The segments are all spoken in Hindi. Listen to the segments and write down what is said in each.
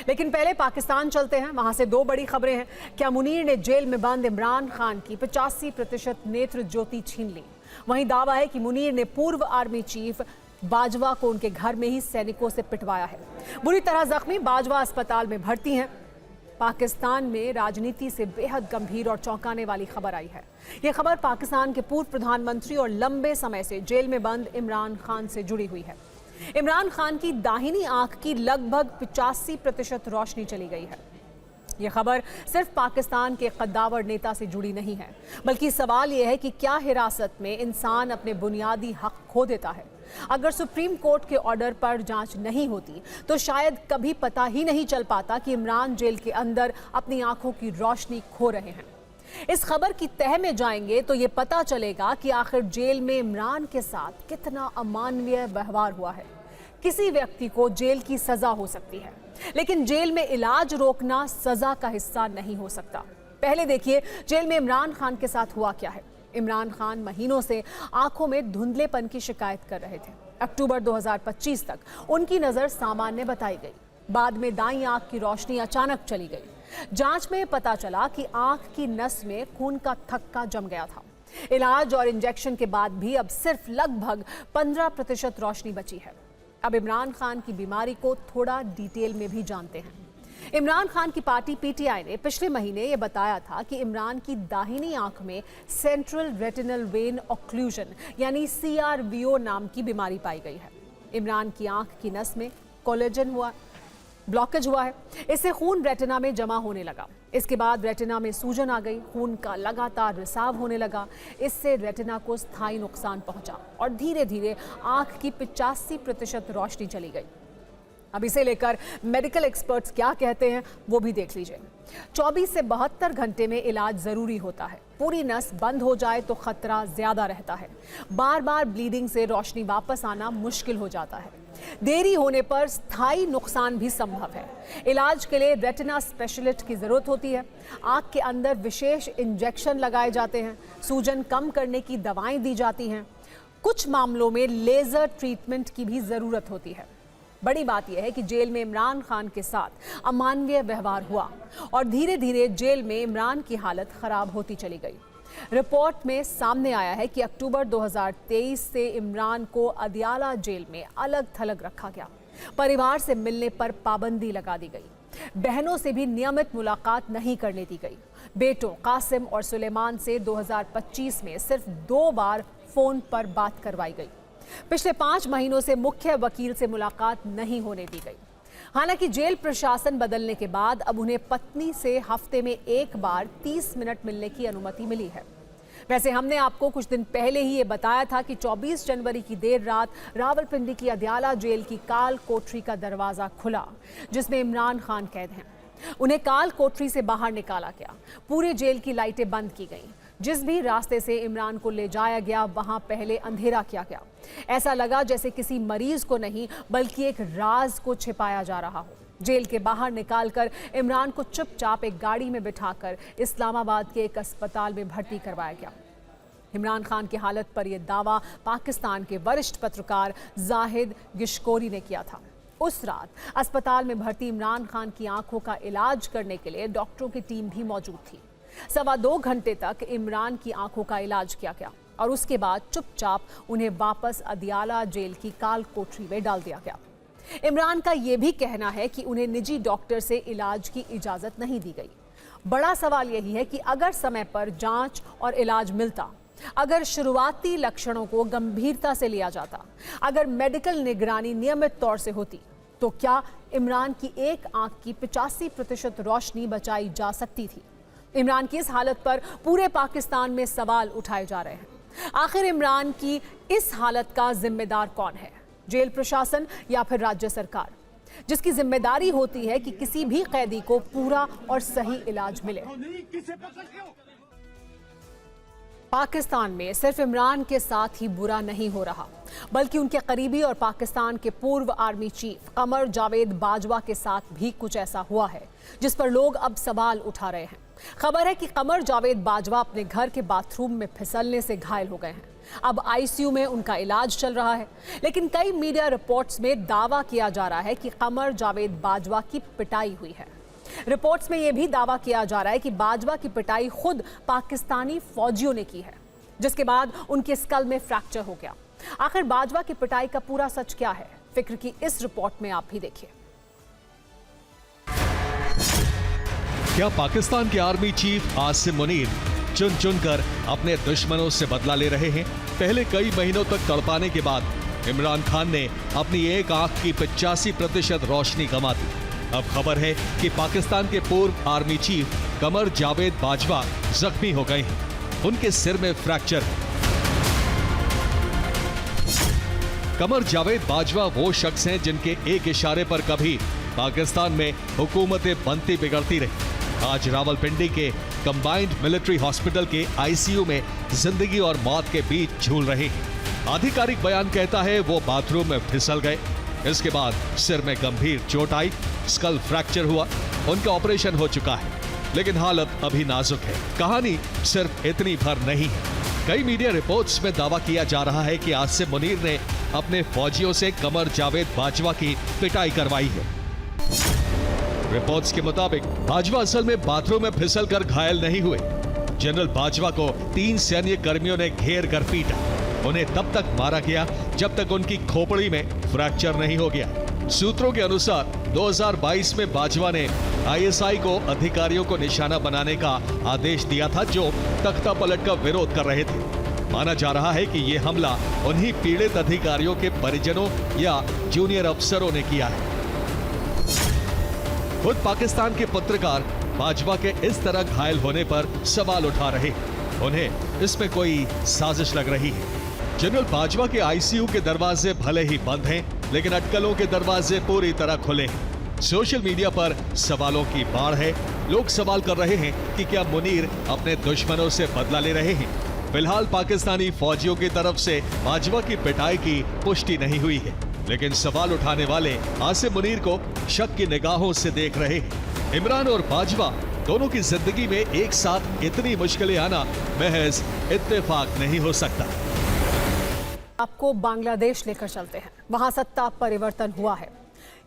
लेकिन पहले पाकिस्तान चलते हैं, वहां से दो बड़ी खबरें हैं। क्या मुनीर ने जेल में बंद इमरान खान की 85% नेत्र ज्योति छीन ली। वहीं दावा है कि मुनीर ने पूर्व आर्मी चीफ बाजवा को उनके घर में ही सैनिकों से पिटवाया है। बुरी तरह जख्मी बाजवा अस्पताल में भर्ती हैं। पाकिस्तान में राजनीति से बेहद गंभीर और चौंकाने वाली खबर आई है। यह खबर पाकिस्तान के पूर्व प्रधानमंत्री और लंबे समय से जेल में बंद इमरान खान से जुड़ी हुई है। इमरान खान की दाहिनी आंख की लगभग 85% रोशनी चली गई है। यह खबर सिर्फ पाकिस्तान के कद्दावर नेता से जुड़ी नहीं है, बल्कि सवाल यह है कि क्या हिरासत में इंसान अपने बुनियादी हक खो देता है। अगर सुप्रीम कोर्ट के ऑर्डर पर जांच नहीं होती तो शायद कभी पता ही नहीं चल पाता कि इमरान जेल के अंदर अपनी आंखों की रोशनी खो रहे हैं। इस खबर की तह में जाएंगे तो ये पता चलेगा कि आखिर जेल में इमरान के साथ कितना अमानवीय व्यवहार हुआ है। किसी व्यक्ति को जेल की सजा हो सकती है, लेकिन जेल में इलाज रोकना सजा का हिस्सा नहीं हो सकता। पहले देखिए जेल में इमरान खान के साथ हुआ क्या है। इमरान खान महीनों से आंखों में धुंधलेपन की शिकायत कर रहे थे। अक्टूबर 2025 तक उनकी नजर सामान्य बताई गई। बाद में दाईं आंख की रोशनी अचानक चली गई। जांच में पता चला कि आंख की नस में खून का थक्का जम गया था। इलाज और इंजेक्शन के बाद भी अब सिर्फ लगभग 15% रोशनी बची है। अब इमरान खान की बीमारी को थोड़ा डिटेल में भी जानते हैं। इमरान खान की पार्टी पीटीआई ने पिछले महीने ये बताया था कि इमरान की दाहिनी आंख में सेंट्रल रेटिनल वेन ऑक्लूजन यानी CRVO नाम की बीमारी पाई गई है। इमरान की आंख की नस में कोलेजन ब्लॉकेज हुआ है। इससे खून रेटिना में जमा होने लगा। इसके बाद रेटिना में सूजन आ गई। खून का लगातार रिसाव होने लगा। इससे रेटिना को स्थायी नुकसान पहुंचा और धीरे धीरे आंख की 85% रोशनी चली गई। अब इसे लेकर मेडिकल एक्सपर्ट्स क्या कहते हैं वो भी देख लीजिए। 24 से 72 घंटे में इलाज जरूरी होता है। पूरी नस बंद हो जाए तो खतरा ज्यादा रहता है। बार बार ब्लीडिंग से रोशनी वापस आना मुश्किल हो जाता है। देरी होने पर स्थायी नुकसान भी संभव है। इलाज के लिए रेटिना स्पेशलिस्ट की जरूरत होती है। आंख के अंदर विशेष इंजेक्शन लगाए जाते हैं। सूजन कम करने की दवाएं दी जाती हैं। कुछ मामलों में लेजर ट्रीटमेंट की भी जरूरत होती है। बड़ी बात यह है कि जेल में इमरान खान के साथ अमानवीय व्यवहार हुआ और धीरे धीरे जेल में इमरान की हालत खराब होती चली गई। रिपोर्ट में सामने आया है कि अक्टूबर 2023 से इमरान को अदियाला जेल में अलग थलग रखा गया। परिवार से मिलने पर पाबंदी लगा दी गई। बहनों से भी नियमित मुलाकात नहीं करने दी गई। बेटों कासिम और सुलेमान से 2025 में सिर्फ 2 बार फोन पर बात करवाई गई। पिछले 5 महीनों से मुख्य वकील से मुलाकात नहीं होने दी गई। हालांकि जेल प्रशासन बदलने के बाद अब उन्हें पत्नी से हफ्ते में 1 बार 30 मिनट मिलने की अनुमति मिली है। वैसे हमने आपको कुछ दिन पहले ही ये बताया था कि 24 जनवरी की देर रात रावलपिंडी की अदियाला जेल की काल कोठरी का दरवाजा खुला, जिसमें इमरान खान कैद हैं। उन्हें काल कोठरी से बाहर निकाला गया। पूरे जेल की लाइटें बंद की गईं। जिस भी रास्ते से इमरान को ले जाया गया वहां पहले अंधेरा किया गया। ऐसा लगा जैसे किसी मरीज को नहीं बल्कि एक राज को छिपाया जा रहा हो। जेल के बाहर निकालकर इमरान को चुपचाप एक गाड़ी में बिठाकर इस्लामाबाद के एक अस्पताल में भर्ती करवाया गया। इमरान खान की हालत पर यह दावा पाकिस्तान के वरिष्ठ पत्रकार जाहिद गिशकोरी ने किया था। उस रात अस्पताल में भर्ती इमरान खान की आंखों का इलाज करने के लिए डॉक्टरों की टीम भी मौजूद थी। 2.25 घंटे तक इमरान की आंखों का इलाज किया गया और उसके बाद चुपचाप उन्हें वापस अदियाला जेल की काल कोठरी में डाल दिया गया। इमरान का यह भी कहना है कि उन्हें निजी डॉक्टर से इलाज की इजाजत नहीं दी गई। बड़ा सवाल यही है कि अगर समय पर जांच और इलाज मिलता, अगर शुरुआती लक्षणों को गंभीरता से लिया जाता, अगर मेडिकल निगरानी नियमित तौर से होती, तो क्या इमरान की एक आंख की 85% रोशनी बचाई जा सकती थी। इमरान की इस हालत पर पूरे पाकिस्तान में सवाल उठाए जा रहे हैं। आखिर इमरान की इस हालत का जिम्मेदार कौन है, जेल प्रशासन या फिर राज्य सरकार, जिसकी जिम्मेदारी होती है कि किसी भी कैदी को पूरा और सही इलाज मिले। पाकिस्तान में सिर्फ इमरान के साथ ही बुरा नहीं हो रहा, बल्कि उनके करीबी और पाकिस्तान के पूर्व आर्मी चीफ कमर जावेद बाजवा के साथ भी कुछ ऐसा हुआ है जिस पर लोग अब सवाल उठा रहे हैं। खबर है कि कमर जावेद बाजवा अपने घर के बाथरूम में फिसलने से घायल हो गए हैं। अब आईसीयू में उनका इलाज चल रहा है, लेकिन कई मीडिया रिपोर्ट्स में दावा किया जा रहा है कि कमर जावेद बाजवा की पिटाई हुई है। रिपोर्ट्स में यह भी दावा किया जा रहा है कि बाजवा की पिटाई खुद पाकिस्तानी फौजियों ने की है, जिसके बाद उनके स्कल में फ्रैक्चर हो गया। आखिर बाजवा की पिटाई का पूरा सच क्या है, फिक्र की इस रिपोर्ट में आप भी देखिए। क्या पाकिस्तान के आर्मी चीफ आसिम मुनीर चुन चुनकर अपने दुश्मनों से बदला ले रहे हैं? पहले कई महीनों तक तड़पाने के बाद इमरान खान ने अपनी एक आंख की 85% रोशनी गंवा दी। अब खबर है कि पाकिस्तान के पूर्व आर्मी चीफ कमर जावेद बाजवा जख्मी हो गए हैं। उनके सिर में फ्रैक्चर है। कमर जावेद बाजवा वो शख्स हैं जिनके एक इशारे पर कभी पाकिस्तान में हुकूमतें बनती बिगड़ती रही। आज रावलपिंडी के कंबाइंड मिलिट्री हॉस्पिटल के आईसीयू में जिंदगी और मौत के बीच झूल रहे हैं। आधिकारिक बयान कहता है वो बाथरूम में फिसल गए, इसके बाद सिर में गंभीर चोट आई, स्कल फ्रैक्चर हुआ, उनका ऑपरेशन हो चुका है, लेकिन हालत अभी नाजुक है। कहानी सिर्फ इतनी भर नहीं है। कई मीडिया रिपोर्ट्स में दावा किया जा रहा है कि आसिम मुनीर ने अपने फौजियों से कमर जावेद बाजवा की पिटाई करवाई है। रिपोर्ट्स के मुताबिक बाजवा असल में बाथरूम में फिसलकर घायल नहीं हुए। जनरल बाजवा को 3 सैन्य कर्मियों ने घेर कर पीटा। उन्हें तब तक मारा गया जब तक उनकी खोपड़ी में फ्रैक्चर नहीं हो गया। सूत्रों के अनुसार 2022 में बाजवा ने आईएसआई को अधिकारियों को निशाना बनाने का आदेश दिया था जो तख्ता पलट का विरोध कर रहे थे। माना जा रहा है कि यह हमला उन्हीं पीड़ित अधिकारियों के परिजनों या जूनियर अफसरों ने किया है। खुद पाकिस्तान के पत्रकार बाजवा के इस तरह घायल होने पर सवाल उठा रहे हैं। उन्हें इसमें कोई साजिश लग रही है। जनरल बाजवा के आईसीयू के दरवाजे भले ही बंद हैं, लेकिन अटकलों के दरवाजे पूरी तरह खुले हैं। सोशल मीडिया पर सवालों की बाढ़ है। लोग सवाल कर रहे हैं कि क्या मुनीर अपने दुश्मनों से बदला ले रहे हैं। फिलहाल पाकिस्तानी फौजियों की तरफ से बाजवा की पिटाई की पुष्टि नहीं हुई है, लेकिन सवाल उठाने वाले आसिम मुनीर को शक की निगाहों से देख रहे हैं। इमरान और बाजवा दोनों की जिंदगी में एक साथ इतनी मुश्किलें आना महज इत्तेफाक नहीं हो सकता। आपको बांग्लादेश लेकर चलते हैं। वहां सत्ता परिवर्तन हुआ है।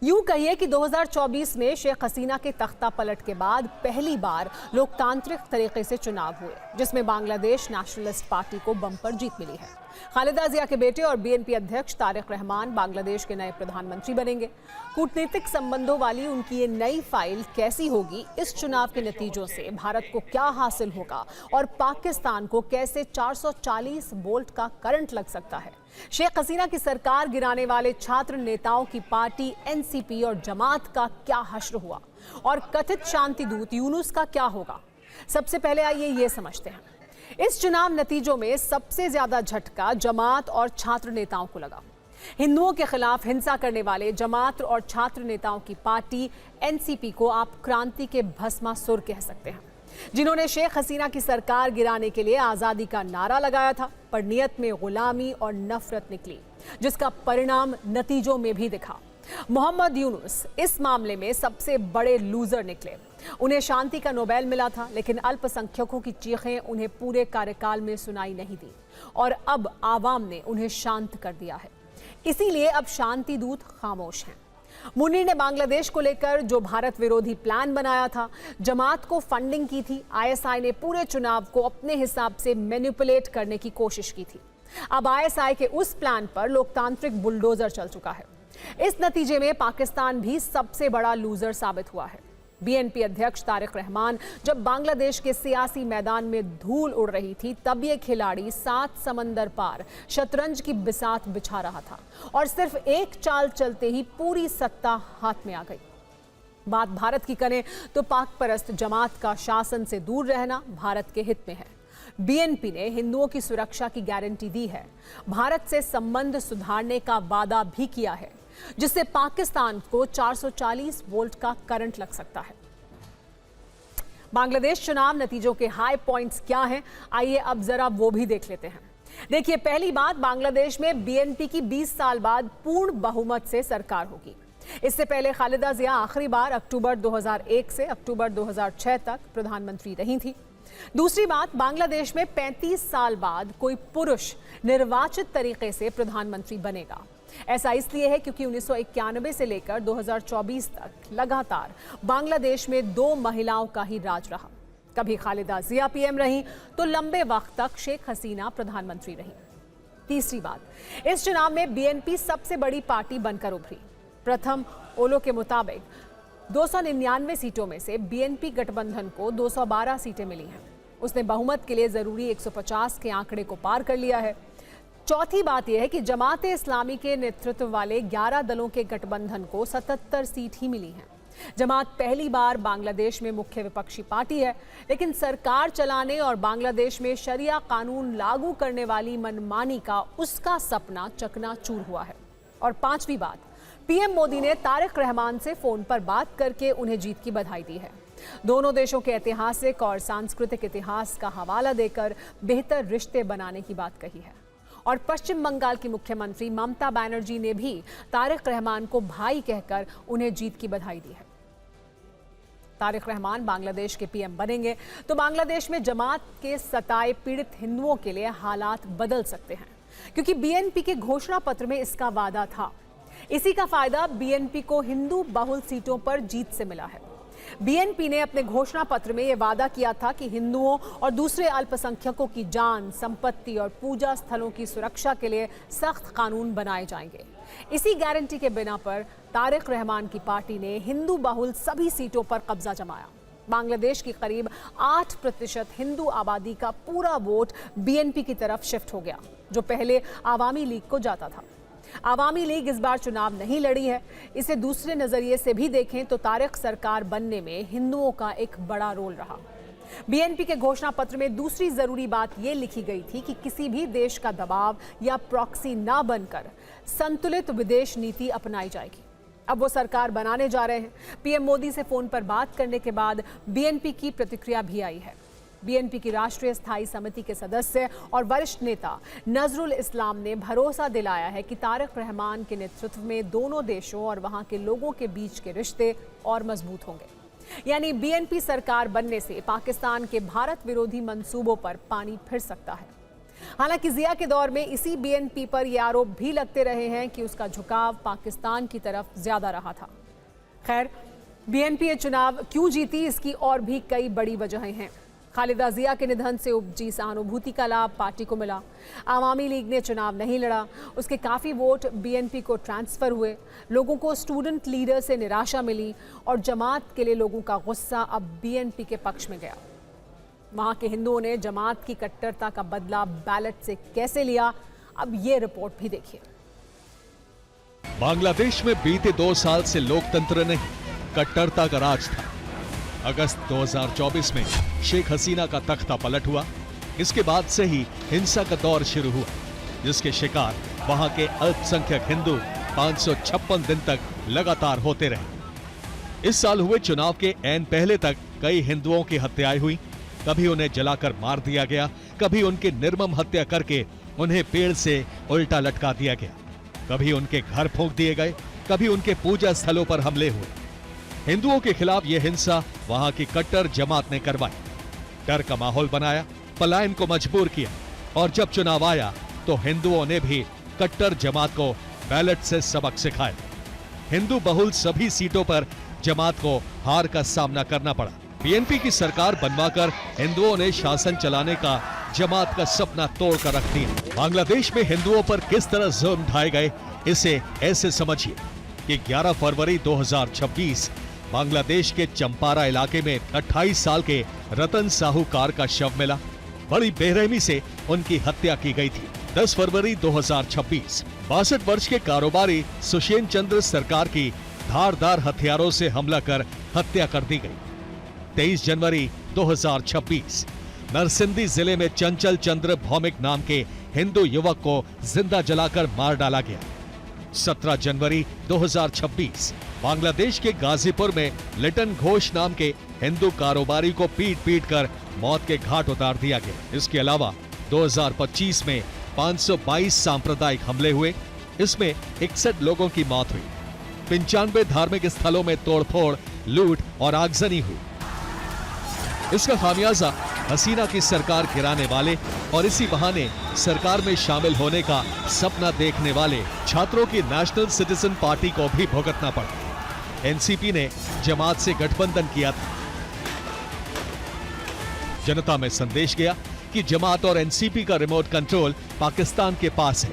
यूं कहिए कि 2024 में शेख हसीना के तख्ता पलट के बाद पहली बार लोकतांत्रिक तरीके से चुनाव हुए, जिसमें बांग्लादेश नेशनलिस्ट पार्टी को बम्पर जीत मिली है। खालिदा जिया के बेटे और बीएनपी अध्यक्ष तारिक रहमान बांग्लादेश के नए प्रधानमंत्री बनेंगे। कूटनीतिक संबंधों वाली उनकी ये नई फाइल कैसी होगी, इस चुनाव के नतीजों से भारत को क्या हासिल होगा और पाकिस्तान को कैसे 440 वोल्ट का करंट लग सकता है। शेख हसीना की सरकार गिराने वाले छात्र नेताओं की पार्टी एनसीपी और जमात का क्या हश्र हुआ और कथित शांति दूत यूनुस का क्या होगा। सबसे पहले आइए ये समझते हैं। इस चुनाव नतीजों में सबसे ज्यादा झटका जमात और छात्र नेताओं को लगा। हिंदुओं के खिलाफ हिंसा करने वाले जमात और छात्र नेताओं की पार्टी एनसीपी को आप क्रांति के भस्मासुर कह सकते हैं, जिन्होंने शेख हसीना की सरकार गिराने के लिए आजादी का नारा लगाया था, पर नियत में गुलामी और नफरत निकली, जिसका परिणाम नतीजों में भी दिखा। मोहम्मद यूनुस इस मामले में सबसे बड़े लूजर निकले। उन्हें शांति का नोबेल मिला था, लेकिन अल्पसंख्यकों की चीखें उन्हें पूरे कार्यकाल में सुनाई नहीं दी और अब आवाम ने उन्हें शांत कर दिया है। इसीलिए अब शांति दूत खामोश हैं। मुनीर ने बांग्लादेश को लेकर जो भारत विरोधी प्लान बनाया था, जमात को फंडिंग की थी, आईएसआई ने पूरे चुनाव को अपने हिसाब से मैनिपुलेट करने की कोशिश की थी। अब आईएसआई के उस प्लान पर लोकतांत्रिक बुलडोजर चल चुका है। इस नतीजे में पाकिस्तान भी सबसे बड़ा लूजर साबित हुआ है। बीएनपी अध्यक्ष तारिक रहमान जब बांग्लादेश के सियासी मैदान में धूल उड़ रही थी, तब ये खिलाड़ी 7 समंदर पार शतरंज की बिसात बिछा रहा था और सिर्फ एक चाल चलते ही पूरी सत्ता हाथ में आ गई। बात भारत की करें तो पाक परस्त जमात का शासन से दूर रहना भारत के हित में है। बीएनपी ने हिंदुओं की सुरक्षा की गारंटी दी है, भारत से संबंध सुधारने का वादा भी किया है, जिससे पाकिस्तान को 440 वोल्ट का करंट लग सकता है। बांग्लादेश चुनाव नतीजों के हाई पॉइंट्स क्या हैं, आइए अब जरा वो भी देख लेते हैं। देखिए, पहली बात, बांग्लादेश में बीएनपी की 20 साल बाद पूर्ण बहुमत से सरकार होगी। इससे पहले खालिदा जिया आखिरी बार अक्टूबर 2001 से अक्टूबर 2006 तक प्रधानमंत्री रही थी। दूसरी बात, बांग्लादेश में 35 साल बाद कोई पुरुष निर्वाचित तरीके से प्रधानमंत्री बनेगा। ऐसा इसलिए है क्योंकि 1991 से लेकर 2024 तक लगातार बांग्लादेश में 2 महिलाओं का ही राज रहा। कभी खालिदा जिया पीएम रही तो लंबे वक्त तक शेख हसीना प्रधानमंत्री रही। तीसरी बात, इस चुनाव में बीएनपी सबसे बड़ी पार्टी बनकर उभरी। प्रथम ओलो के मुताबिक 299 सीटों में से बीएनपी गठबंधन को 212 सीटें मिली हैं। उसने बहुमत के लिए जरूरी 150 के आंकड़े को पार कर लिया है। चौथी बात यह है कि जमाते इस्लामी के नेतृत्व वाले 11 दलों के गठबंधन को 77 सीट ही मिली हैं। जमात पहली बार बांग्लादेश में मुख्य विपक्षी पार्टी है, लेकिन सरकार चलाने और बांग्लादेश में शरिया कानून लागू करने वाली मनमानी का उसका सपना चकनाचूर हुआ है। और पांचवी बात, पीएम मोदी ने तारिक रहमान से फोन पर बात करके उन्हें जीत की बधाई दी है। दोनों देशों के ऐतिहासिक और सांस्कृतिक इतिहास का हवाला देकर बेहतर रिश्ते बनाने की बात कही है। और पश्चिम बंगाल की मुख्यमंत्री ममता बनर्जी ने भी तारिक रहमान को भाई कहकर उन्हें जीत की बधाई दी है। तारिक रहमान बांग्लादेश के पीएम बनेंगे तो बांग्लादेश में जमात के सताए पीड़ित हिंदुओं के लिए हालात बदल सकते हैं, क्योंकि बीएनपी के घोषणा पत्र में इसका वादा था। इसी का फायदा बीएनपी को हिंदू बहुल सीटों पर जीत से मिला है। बीएनपी ने अपने घोषणा पत्र में यह वादा किया था कि हिंदुओं और दूसरे अल्पसंख्यकों की जान, संपत्ति और पूजा स्थलों की सुरक्षा के लिए सख्त कानून बनाए जाएंगे। इसी गारंटी के बिना पर तारिक रहमान की पार्टी ने हिंदू बहुल सभी सीटों पर कब्जा जमाया। बांग्लादेश की करीब 8% हिंदू आबादी का पूरा वोट बीएनपी की तरफ शिफ्ट हो गया, जो पहले आवामी लीग को जाता था। आवामी लीग इस बार चुनाव नहीं लड़ी है। इसे दूसरे नजरिए से भी देखें तो तारिक सरकार बनने में हिंदुओं का एक बड़ा रोल रहा। बीएनपी के घोषणा पत्र में दूसरी जरूरी बात यह लिखी गई थी कि किसी भी देश का दबाव या प्रॉक्सी ना बनकर संतुलित विदेश नीति अपनाई जाएगी। अब वो सरकार बनाने जा रहे हैं। पीएम मोदी से फोन पर बात करने के बाद बीएनपी की प्रतिक्रिया भी आई है। बीएनपी की राष्ट्रीय स्थायी समिति के सदस्य और वरिष्ठ नेता नजरुल इस्लाम ने भरोसा दिलाया है कि तारिक रहमान के नेतृत्व में दोनों देशों और वहां के लोगों के बीच के रिश्ते और मजबूत होंगे। यानी बीएनपी सरकार बनने से पाकिस्तान के भारत विरोधी मंसूबों पर पानी फिर सकता है। हालांकि जिया के दौर में इसी बीएनपी पर ये आरोप भी लगते रहे हैं कि उसका झुकाव पाकिस्तान की तरफ ज्यादा रहा था। खैर, बीएनपी ये चुनाव क्यों जीती, इसकी और भी कई बड़ी वजहें हैं। खालिदा जिया के निधन से उपजी सहानुभूति का लाभ पार्टी को मिला। आवामी लीग ने चुनाव नहीं लड़ा, उसके काफ़ी वोट बीएनपी को ट्रांसफ़र हुए। लोगों को स्टूडेंट लीडर से निराशा मिली और जमात के लिए लोगों का गुस्सा अब बीएनपी के पक्ष में गया। वहाँ के हिंदुओं ने जमात की कट्टरता का बदला बैलेट से कैसे लिया, अब ये रिपोर्ट भी देखिए। बांग्लादेश में बीते 2 साल से लोकतंत्र नहीं, कट्टरता का राज था। अगस्त 2024 में शेख हसीना का तख्ता पलट हुआ। इसके बाद से ही हिंसा का दौर शुरू हुआ, जिसके शिकार वहां के अल्पसंख्यक हिंदू 556 दिन तक लगातार होते रहे। इस साल हुए चुनाव के ऐन पहले तक कई हिंदुओं की हत्याएं हुई। कभी उन्हें जलाकर मार दिया गया, कभी उनकी निर्मम हत्या करके उन्हें पेड़ से उल्टा लटका दिया गया, कभी उनके घर फूंक दिए गए, कभी उनके पूजा स्थलों पर हमले हुए। हिंदुओं के खिलाफ यह हिंसा वहां की कट्टर जमात ने करवाई, डर का माहौल बनाया, पलायन को मजबूर किया और जब चुनाव आया तो हिंदुओं ने भी कट्टर जमात को बैलेट से सबक सिखाया। हिंदू बहुल सभी सीटों पर जमात को हार का सामना करना पड़ा। बीएनपी की सरकार बनवाकर हिंदुओं ने शासन चलाने का जमात का सपना तोड़कर रख दिया। बांग्लादेश में हिंदुओं पर किस तरह जुल्म ढाए गए, इसे ऐसे समझिए कि 11 फरवरी 2026 बांग्लादेश के चंपारा इलाके में 28 साल के रतन साहूकार का शव मिला। बड़ी बेरहमी से उनकी हत्या की गई थी। 10 फरवरी 2026 62 वर्ष के कारोबारी सुषेण चंद्र सरकार की धारदार हथियारों से हमला कर हत्या कर दी गई। 23 जनवरी 2026 नरसिंदी जिले में चंचल चंद्र भौमिक नाम के हिंदू युवक को जिंदा जलाकर मार डाला गया। 17 जनवरी 2026 बांग्लादेश के गाजीपुर में लिटन घोष नाम के हिंदू कारोबारी को पीट पीट कर मौत के घाट उतार दिया गया। इसके अलावा 2025 में 522 सांप्रदायिक हमले हुए, इसमें 61 लोगों की मौत हुई। 95 धार्मिक स्थलों में तोड़फोड़, लूट और आगजनी हुई। इसका खामियाजा हसीना की सरकार गिराने वाले और इसी बहाने सरकार में शामिल होने का सपना देखने वाले छात्रों की नेशनल सिटीजन पार्टी को भी भुगतना पड़ा। एनसीपी ने जमात से गठबंधन किया था। जनता में संदेश गया कि जमात और एनसीपी का रिमोट कंट्रोल पाकिस्तान के पास है।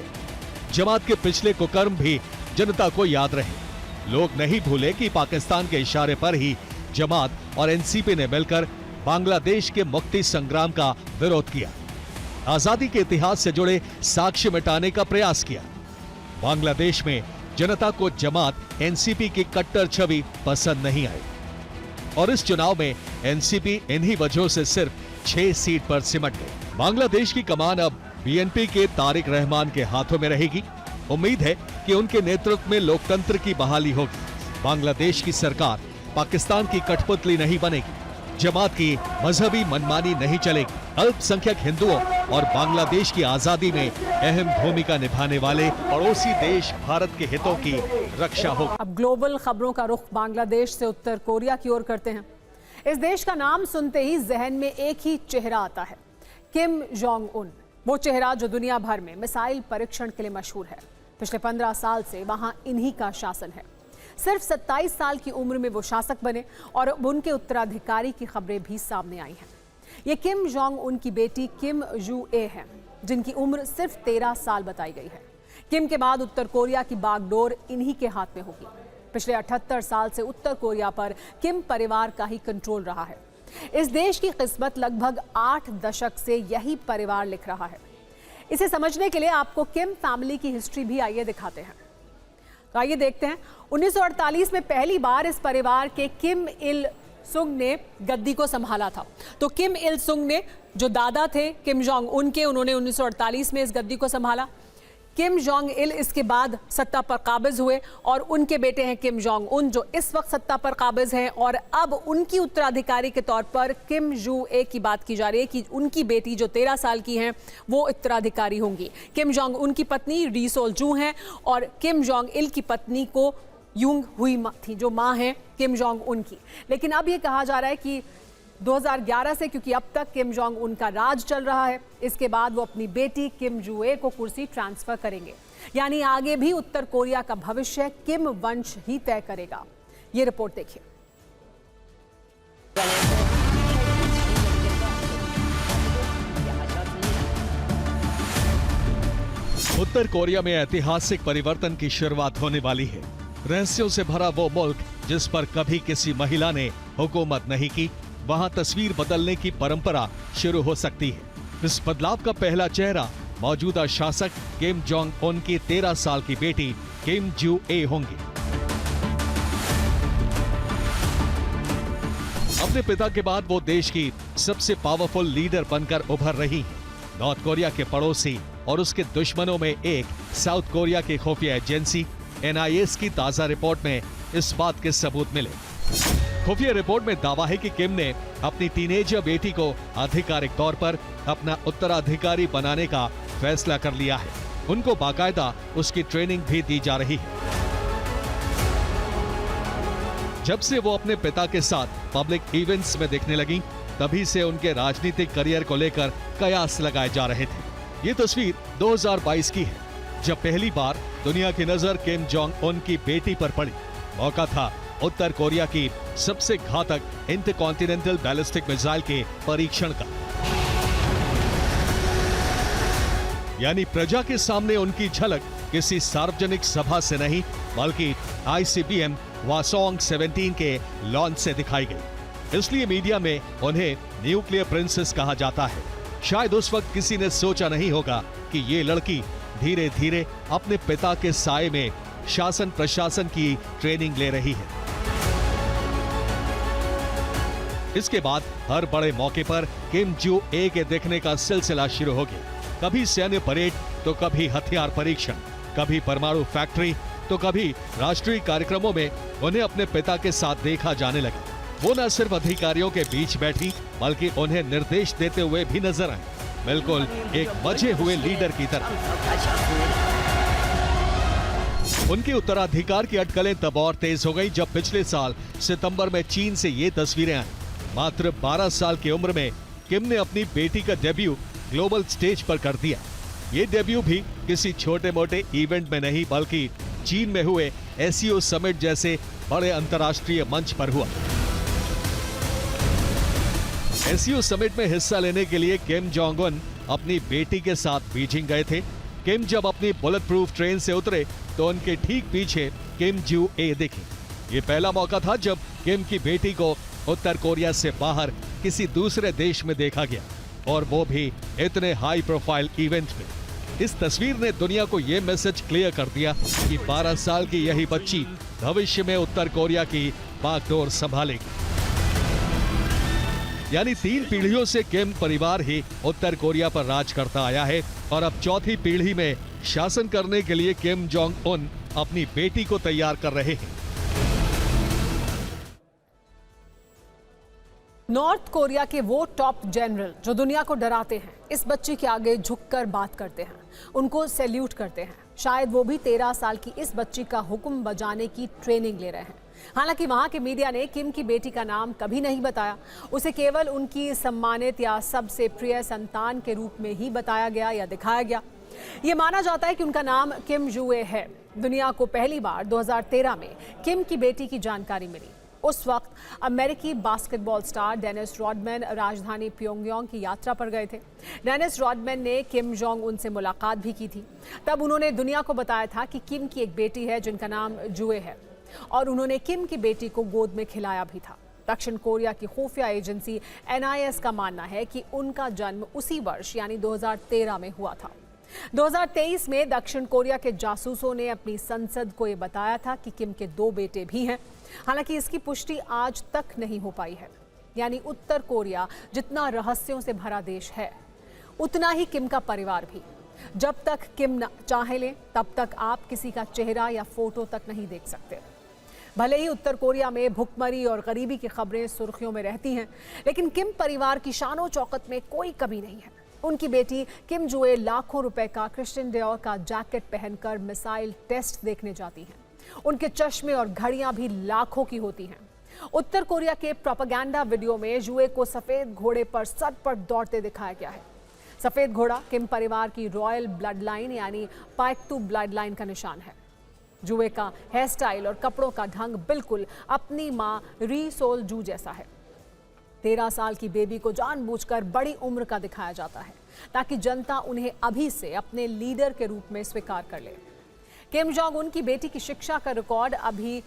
जमात के पिछले कुकर्म भी जनता को याद रहे। लोग नहीं भूले कि पाकिस्तान के इशारे पर ही जमात और एनसीपी ने मिलकर बांग्लादेश के मुक्ति संग्राम का विरोध किया, आजादी के इतिहास से जुड़े साक्ष्य मिटाने का प्रयास किया। बांग्लादेश में जनता को जमात एनसीपी की कट्टर छवि पसंद नहीं आई और इस चुनाव में एनसीपी इन्हीं वजहों से सिर्फ 6 सीट पर सिमट गई। बांग्लादेश की कमान अब बीएनपी के तारिक रहमान के हाथों में रहेगी। उम्मीद है कि उनके नेतृत्व में लोकतंत्र की बहाली होगी। बांग्लादेश की सरकार पाकिस्तान की कठपुतली नहीं बनेगी। जमात की मजहबी मनमानी नहीं चलेगी। अल्पसंख्यक हिंदुओं और बांग्लादेश की आजादी में अहम भूमिका निभाने वाले पड़ोसी देश भारत के हितों की रक्षा होगी। अब ग्लोबल खबरों का रुख बांग्लादेश से उत्तर कोरिया की ओर करते हैं। इस देश का नाम सुनते ही जहन में एक ही चेहरा आता है, किम जोंग उन। वो चेहरा जो दुनिया भर में मिसाइल परीक्षण के लिए मशहूर है। पिछले 15 साल से वहां इन्हीं का शासन है। सिर्फ 27 साल की उम्र में वो शासक बने और उनके उत्तराधिकारी की खबरें भी सामने आई हैं। ये किम जोंग उन की बेटी किम जू ए हैं, जिनकी उम्र सिर्फ 13 साल बताई गई है। किम के बाद उत्तर कोरिया की बागडोर इन्हीं के हाथ में होगी। पिछले 78 साल से उत्तर कोरिया पर किम परिवार का ही कंट्रोल रहा है। इस देश की किस्मत लगभग 8 दशक से यही परिवार लिख रहा है। इसे समझने के लिए आपको किम फैमिली की हिस्ट्री भी आइए दिखाते हैं। तो आइए देखते हैं। 1948 में पहली बार इस परिवार के किम इल सुंग ने गद्दी को संभाला था। तो किम इल सुंग ने, जो दादा थे किम जोंग उन के, उन्होंने 1948 में इस गद्दी को संभाला। किम जोंग इल इसके बाद सत्ता पर काबिज हुए और उनके बेटे हैं किम जोंग उन, जो इस वक्त सत्ता पर काबिज हैं। और अब उनकी उत्तराधिकारी के तौर पर किम जू ए की बात की जा रही है कि उनकी बेटी जो 13 साल की हैं वो उत्तराधिकारी होंगी। किम जोंग उन की पत्नी री सोल जू हैं और किम जोंग इल की पत्नी को यूंग हुई थी, जो माँ हैं किम जोंग उन की। लेकिन अब ये कहा जा रहा है कि 2011 से, क्योंकि अब तक किम जोंग उन का राज चल रहा है, इसके बाद वो अपनी बेटी किम जू ए को कुर्सी ट्रांसफर करेंगे। यानी आगे भी उत्तर कोरिया का भविष्य किम वंश ही तय करेगा। ये रिपोर्ट देखिए। उत्तर कोरिया में ऐतिहासिक परिवर्तन की शुरुआत होने वाली है। रहस्यों से भरा वो मुल्क जिस पर कभी किसी महिला ने हुकूमत नहीं की, वहां तस्वीर बदलने की परंपरा शुरू हो सकती है। इस बदलाव का पहला चेहरा मौजूदा शासक किम जोंग उन की 13 साल की बेटी किम जू ए होंगी। अपने पिता के बाद वो देश की सबसे पावरफुल लीडर बनकर उभर रही हैं। नॉर्थ कोरिया के पड़ोसी और उसके दुश्मनों में एक साउथ कोरिया की खुफिया एजेंसी NIS की ताजा रिपोर्ट में इस बात के सबूत मिले। खुफिया रिपोर्ट में दावा है कि किम ने अपनी टीनेजर बेटी को आधिकारिक तौर पर अपना उत्तराधिकारी बनाने का फैसला कर लिया है। उनको बाकायदा उसकी ट्रेनिंग भी दी जा रही है। जब से वो अपने पिता के साथ पब्लिक इवेंट्स में दिखने लगी, तभी से उनके राजनीतिक करियर को लेकर कयास लगाए जा रहे थे। ये तस्वीर 2022 की है, जब पहली बार दुनिया की नजर किम जोंग उन की बेटी पर पड़ी। मौका था उत्तर कोरिया की सबसे घातक इंटरकॉन्टिनेंटल बैलिस्टिक मिसाइल के परीक्षण का। यानी प्रजा के सामने उनकी झलक किसी सार्वजनिक सभा से नहीं, बल्कि ICBM वासोंग 17 के लॉन्च से दिखाई गई। इसलिए मीडिया में उन्हें न्यूक्लियर प्रिंसेस कहा जाता है। शायद उस वक्त किसी ने सोचा नहीं होगा कि ये लड़की धीरे धीरे अपने पिता के साए में शासन प्रशासन की ट्रेनिंग ले रही है। इसके बाद हर बड़े मौके पर किम जू ए के देखने का सिलसिला शुरू हो गया। कभी सैन्य परेड तो कभी हथियार परीक्षण, कभी परमाणु फैक्ट्री तो कभी राष्ट्रीय कार्यक्रमों में उन्हें अपने पिता के साथ देखा जाने लगा। वो न सिर्फ अधिकारियों के बीच बैठी बल्कि उन्हें निर्देश देते हुए भी नजर आए, बिल्कुल एक मजे हुए लीडर की तरह। उनके उत्तराधिकार की अटकलें तब और तेज हो गई जब पिछले साल सितंबर में चीन से ये तस्वीरें आई। मात्र 12 साल की उम्र में किम ने अपनी बेटी का डेब्यू ग्लोबल स्टेज पर कर दिया। ये डेब्यू भी किसी छोटे मोटे इवेंट में नहीं बल्कि चीन में हुए एससीओ समिट जैसे बड़े अंतर्राष्ट्रीय मंच पर हुआ। एससीओ समिट में हिस्सा लेने के लिए किम जोंग उन अपनी बेटी के साथ बीजिंग गए थे। किम जब अपनी बुलेट प्रूफ ट्रेन से उतरे तो उनके ठीक पीछे किम जू ए दिखे। ये पहला मौका था जब किम की बेटी को उत्तर कोरिया से बाहर किसी दूसरे देश में देखा गया, और वो भी इतने हाई प्रोफाइल इवेंट में। इस तस्वीर ने दुनिया को यह मैसेज क्लियर कर दिया कि 12 साल की यही बच्ची भविष्य में उत्तर कोरिया की बागडोर संभालेगी। यानी 3 पीढ़ियों से किम परिवार ही उत्तर कोरिया पर राज करता आया है और अब चौथी पीढ़ी में शासन करने के लिए किम जोंग उन अपनी बेटी को तैयार कर रहे हैं। नॉर्थ कोरिया के वो टॉप जनरल जो दुनिया को डराते हैं, इस बच्चे के आगे झुककर बात करते हैं, उनको सैल्यूट करते हैं। शायद वो भी 13 साल की इस बच्ची का हुक्म बजाने की ट्रेनिंग ले रहे हैं। हालांकि वहां के मीडिया ने किम की बेटी का नाम कभी नहीं बताया, उसे केवल उनकी सम्मानित या सबसे प्रिय संतान के रूप में ही बताया गया या दिखाया गया। ये माना जाता है कि उनका नाम किम जूए है। दुनिया को पहली बार 2013 में किम की बेटी की जानकारी मिली। उस वक्त अमेरिकी बास्केटबॉल स्टार डेनिस रॉडमैन राजधानी प्योंगयांग की यात्रा पर गए थे। डेनिस रॉडमैन ने किम जोंग उन से मुलाकात भी की थी। तब उन्होंने दुनिया को बताया था कि किम की एक बेटी है जिनका नाम जूए है, और उन्होंने किम की बेटी को गोद में खिलाया भी था। दक्षिण कोरिया की खुफिया एजेंसी NIS का मानना है कि उनका जन्म उसी वर्ष यानी 2013 में हुआ था। 2023 में दक्षिण कोरिया के जासूसों ने अपनी संसद को यह बताया था कि किम के 2 बेटे भी हैं। हालांकि इसकी पुष्टि आज तक नहीं हो पाई है। यानी उत्तर कोरिया जितना रहस्यों से भरा देश है, उतना ही किम का परिवार भी। जब तक किम चाहे ले तब तक आप किसी का चेहरा या फोटो तक नहीं देख सकते। भले ही उत्तर कोरिया में भुखमरी और गरीबी की खबरें सुर्खियों में रहती हैं, लेकिन किम परिवार की शानो चौकत में कोई कमी नहीं है। उनकी बेटी किम जूए लाखों रुपए का क्रिश्चियन डियोर का जैकेट पहनकर मिसाइल टेस्ट देखने जाती हैं। उनके चश्मे और घड़ियां भी लाखों की होती हैं। उत्तर कोरिया के प्रोपेगेंडा वीडियो में जूए को सफेद घोड़े पर सर पर दौड़ते दिखाया गया है। सफेद घोड़ा किम परिवार की रॉयल ब्लड लाइन यानी पाइकटू ब्लड लाइन का निशान है। जूए का हेयर स्टाइल और कपड़ों का ढंग बिल्कुल अपनी मां री सोल जू जैसा है। 13 साल की बेबी को जानबूझकर बड़ी उम्र का दिखाया जाता है ताकि जनता उन्हें अभी से अपने लीडर के रूप में स्वीकार कर ले। किम जोंग उन की बेटी की शिक्षा का रिकॉर्ड अभी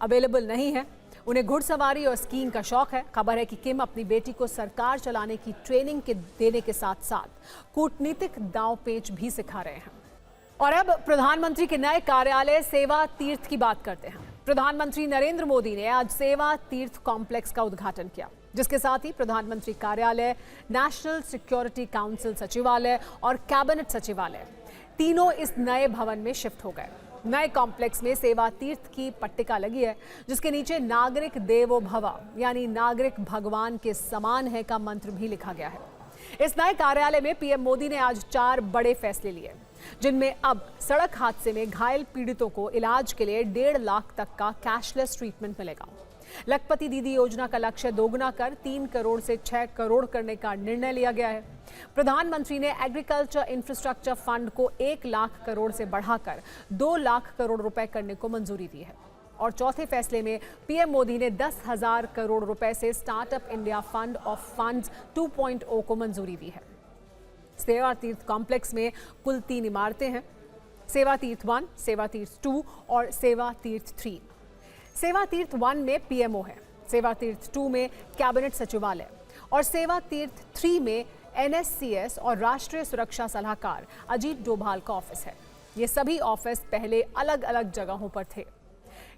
अवेलेबल नहीं है। उन्हें घुड़सवारी और स्कीइंग का शौक है। खबर है कि किम अपनी बेटी को सरकार चलाने की ट्रेनिंग देने के साथ साथ कूटनीतिक दांव पेच भी सिखा रहे हैं। और अब प्रधानमंत्री के नए कार्यालय सेवा तीर्थ की बात करते हैं। प्रधानमंत्री नरेंद्र मोदी ने आज सेवा तीर्थ कॉम्प्लेक्स का उद्घाटन किया, जिसके साथ ही प्रधानमंत्री कार्यालय, नेशनल सिक्योरिटी काउंसिल सचिवालय और कैबिनेट सचिवालय तीनों इस नए भवन में शिफ्ट हो गए। नए कॉम्प्लेक्स में सेवा तीर्थ की पट्टिका लगी है, जिसके नीचे नागरिक देवो भव यानी नागरिक भगवान के समान है का मंत्र भी लिखा गया है। इस नए कार्यालय में पीएम मोदी ने आज 4 बड़े फैसले लिए, जिनमें अब सड़क हादसे में घायल पीड़ितों को इलाज के लिए 1.5 लाख तक का कैशलेस ट्रीटमेंट मिलेगा। लखपति दीदी योजना का लक्ष्य दोगुना कर 3 करोड़ से 6 करोड़ करने का निर्णय लिया गया है। प्रधानमंत्री ने एग्रीकल्चर इंफ्रास्ट्रक्चर फंड को 1 लाख करोड़ से बढ़ाकर 2 लाख करोड़ रुपए करने को मंजूरी दी है। और चौथे फैसले में पीएम मोदी ने 10,000 करोड़ रुपए से startup India fund of funds 2.0 को मंजूरी दी है। सेवा तीर्थ कॉम्प्लेक्स में कुल 3 इमारतें हैं, सेवा तीर्थ 1, सेवा तीर्थ 2 और सेवा तीर्थ 3। सेवा तीर्थ 1 में पीएमओ है, सेवा तीर्थ 2 में कैबिनेट सचिवालय और सेवा तीर्थ 3 में NSCS और राष्ट्रीय सुरक्षा सलाहकार अजीत डोभाल का ऑफिस है। ये सभी ऑफिस पहले अलग अलग जगहों पर थे।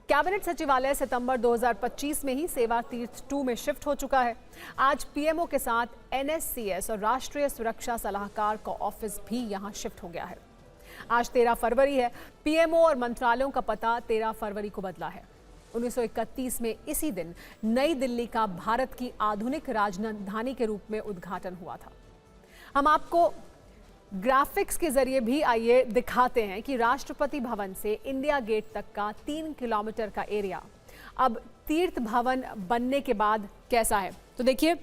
कैबिनेट सचिवालय सितंबर 2025 में ही सेवा तीर्थ 2 में शिफ्ट हो चुका है। आज पीएमओ के साथ NSCS और राष्ट्रीय सुरक्षा सलाहकार का ऑफिस भी यहां शिफ्ट हो गया है। आज 13 फरवरी है। पीएमओ और मंत्रालयों का पता 13 फरवरी को बदला है। 1931 में इसी दिन नई दिल्ली का भारत की आधुनिक राजधानी के रूप में उद्घाटन हुआ था। हम आपको ग्राफिक्स के जरिए भी आइए दिखाते हैं कि राष्ट्रपति भवन से इंडिया गेट तक का 3 किलोमीटर का एरिया अब तीर्थ भवन बनने के बाद कैसा है। तो देखिए,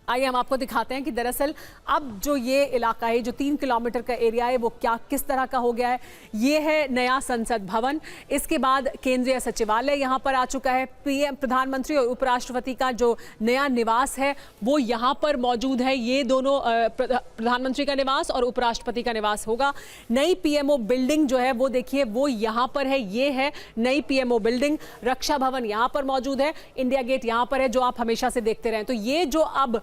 आइए हम आपको दिखाते हैं कि दरअसल अब जो ये इलाका है, जो 3 किलोमीटर का एरिया है, वो किस तरह का हो गया है। ये है नया संसद भवन, इसके बाद केंद्रीय सचिवालय यहाँ पर आ चुका है। पीएम, प्रधानमंत्री और उपराष्ट्रपति का जो नया निवास है वो यहाँ पर मौजूद है। ये दोनों प्रधानमंत्री का निवास और उपराष्ट्रपति का निवास होगा। नई पीएमओ बिल्डिंग जो है वो देखिए, वो यहाँ पर है। ये है नई पीएमओ बिल्डिंग। रक्षा भवन यहाँ पर मौजूद है। इंडिया गेट यहाँ पर है, जो आप हमेशा से देखते रहे। तो ये जो अब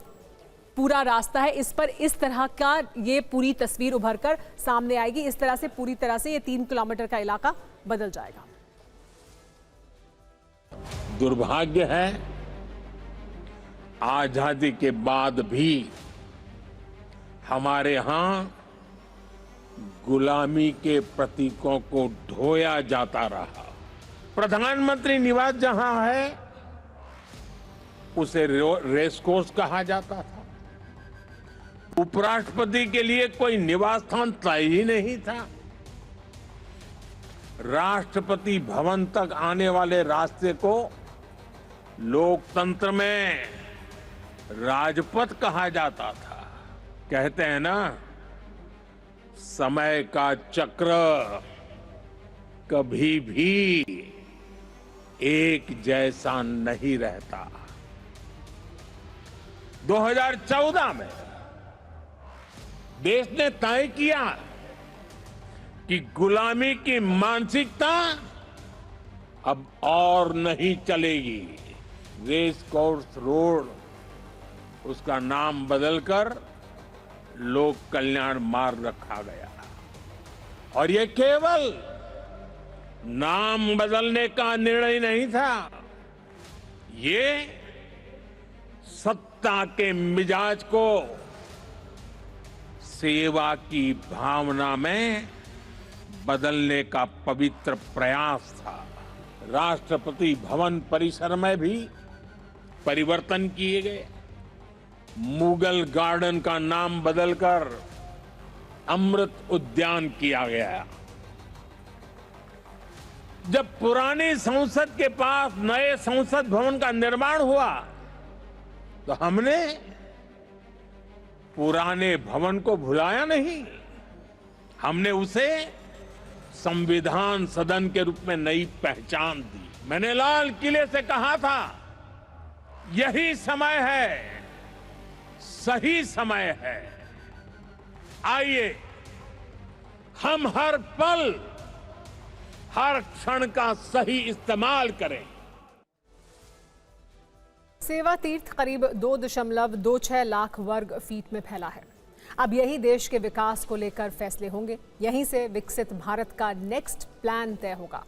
पूरा रास्ता है, इस पर इस तरह का ये पूरी तस्वीर उभर कर सामने आएगी। इस तरह से पूरी तरह से ये 3 किलोमीटर का इलाका बदल जाएगा। दुर्भाग्य है, आजादी के बाद भी हमारे यहां गुलामी के प्रतीकों को ढोया जाता रहा। प्रधानमंत्री निवास जहां है उसे रेस कोर्स कहा जाता था। उपराष्ट्रपति के लिए कोई निवास स्थान तय ही नहीं था। राष्ट्रपति भवन तक आने वाले रास्ते को लोकतंत्र में राजपथ कहा जाता था। कहते हैं ना, समय का चक्र कभी भी एक जैसा नहीं रहता। 2014 में देश ने तय किया कि गुलामी की मानसिकता अब और नहीं चलेगी। रेस कोर्स रोड, उसका नाम बदलकर लोक कल्याण मार्ग रखा गया। और ये केवल नाम बदलने का निर्णय नहीं था, ये सत्ता के मिजाज को सेवा की भावना में बदलने का पवित्र प्रयास था। राष्ट्रपति भवन परिसर में भी परिवर्तन किए गए। मुगल गार्डन का नाम बदलकर अमृत उद्यान किया गया। जब पुरानी संसद के पास नए संसद भवन का निर्माण हुआ तो हमने पुराने भवन को भुलाया नहीं, हमने उसे संविधान सदन के रूप में नई पहचान दी। मैंने लाल किले से कहा था, यही समय है, सही समय है। आइए हम हर पल, हर क्षण का सही इस्तेमाल करें। सेवा तीर्थ करीब 2.26 लाख वर्ग फीट में फैला है। अब यही देश के विकास को लेकर फैसले होंगे। यहीं से विकसित भारत का नेक्स्ट प्लान तय होगा।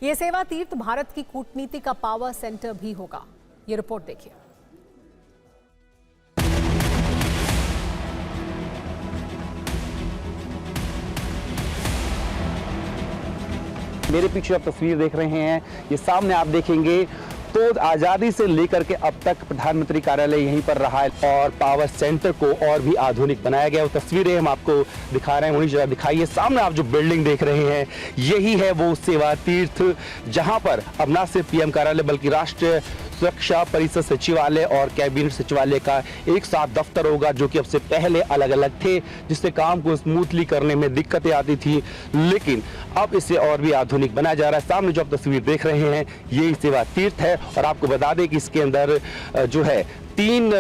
ये सेवा तीर्थ भारत की कूटनीति का पावर सेंटर भी होगा। ये रिपोर्ट देखिए। मेरे पीछे आप तस्वीर देख रहे हैं, ये सामने आप देखेंगे तो आज़ादी से लेकर के अब तक प्रधानमंत्री कार्यालय यहीं पर रहा है और पावर सेंटर को और भी आधुनिक बनाया गया। वो तस्वीरें हम आपको दिखा रहे हैं, वही जगह दिखाइए। सामने आप जो बिल्डिंग देख रहे हैं, यही है वो सेवा तीर्थ, जहां पर अब न सिर्फ पीएम कार्यालय बल्कि राष्ट्रीय सुरक्षा परिषद सचिवालय और कैबिनेट सचिवालय का एक साथ दफ्तर होगा, जो कि अब से पहले अलग अलग थे, जिससे काम को स्मूथली करने में दिक्कतें आती थी, लेकिन अब इसे और भी आधुनिक बनाया जा रहा है। सामने जो आप तस्वीर देख रहे हैं, यही सेवा तीर्थ है। और आपको बता दें कि इसके अंदर जो है 3